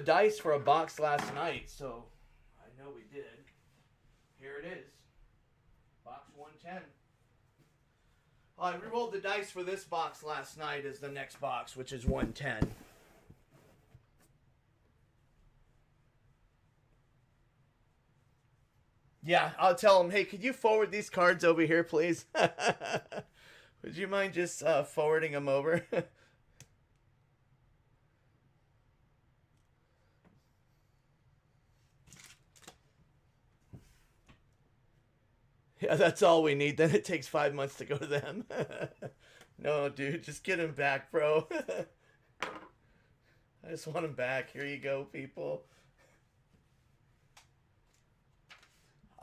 dice for a box last night, so I know we did. Here it is. Box 110. I re-rolled the dice for this box last night as the next box, which is 110. Yeah, I'll tell him, hey, could you forward these cards over here, please? Would you mind just forwarding them over? Yeah, that's all we need. Then it takes 5 months to go to them. No, dude, just get him back, bro. I just want him back. Here you go, people.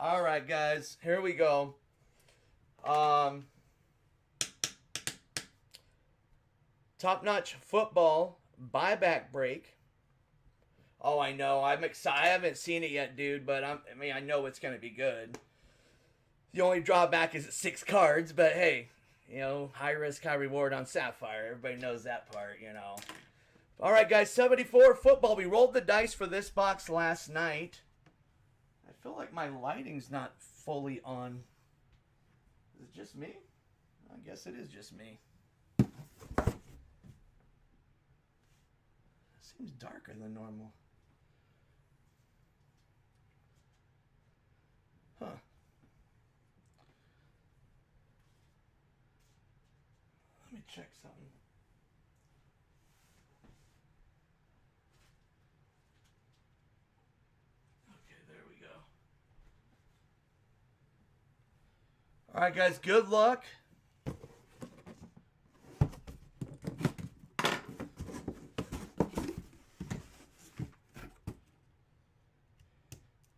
All right, guys. Here we go. Top-notch football buyback break. Oh, I know. I'm excited. I haven't seen it yet, dude, but I know it's going to be good. The only drawback is it's 6 cards, but hey, you know, high risk, high reward on Sapphire. Everybody knows that part, you know. All right, guys, 74 football. We rolled the dice for this box last night. I feel like my lighting's not fully on. Is it just me? I guess it is just me. It seems darker than normal. Huh. Let me check something. Okay, there we go. All right, guys, good luck.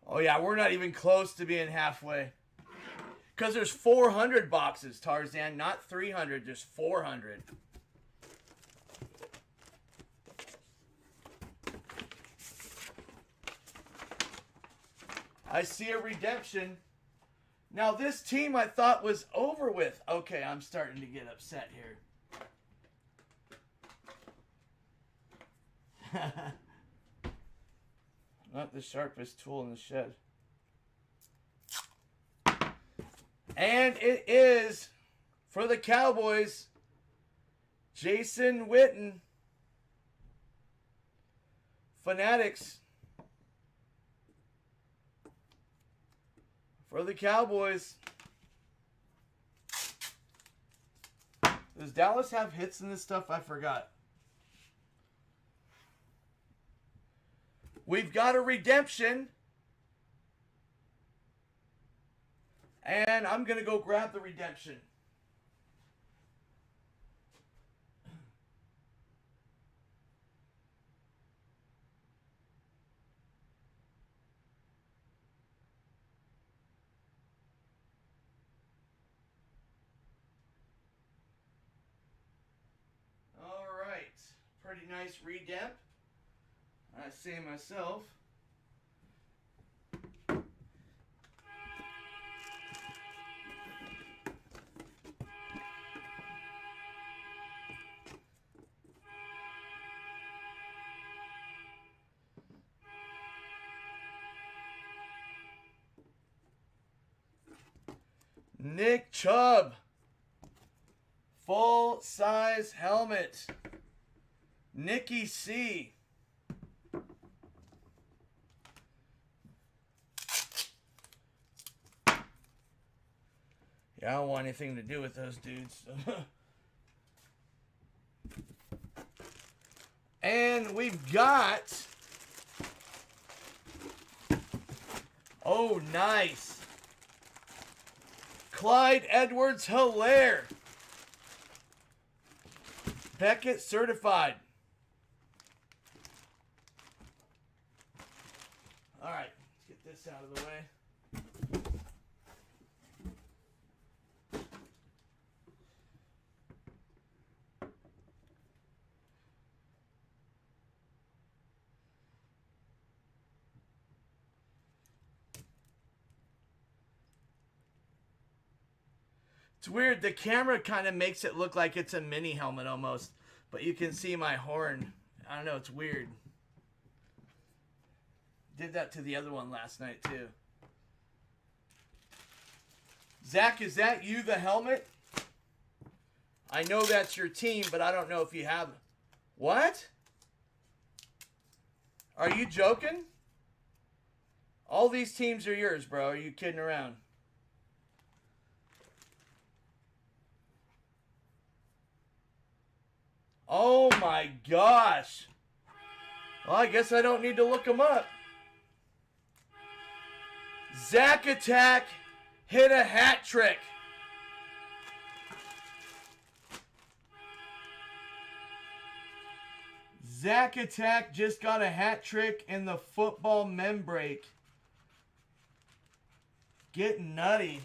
Oh, yeah, we're not even close to being halfway. Because there's 400 boxes, Tarzan. Not 300, just 400. I see a redemption. Now, this team I thought was over with. Okay, I'm starting to get upset here. Not the sharpest tool in the shed. And it is, for the Cowboys, Jason Witten. Fanatics. For the Cowboys. Does Dallas have hits in this stuff? I forgot. We've got a redemption. And I'm going to go grab the redemption. All right. Pretty nice redemp. I say myself. Nick Chubb. Full size helmet. Nikki C. Yeah, I don't want anything to do with those dudes. And we've got... Oh, nice. Clyde Edwards-Helaire. Beckett certified. All right, let's get this out of the way. It's weird. The camera kind of makes it look like it's a mini helmet almost. But you can see my horn. I don't know. It's weird. Did that to the other one last night, too. Zach, is that you, the helmet? I know that's your team, but I don't know if you have... What? Are you joking? All these teams are yours, bro. Are you kidding around? Oh, my gosh. Well, I guess I don't need to look them up. Zach Attack hit a hat trick. Zach Attack just got a hat trick in the football mem break. Get nutty.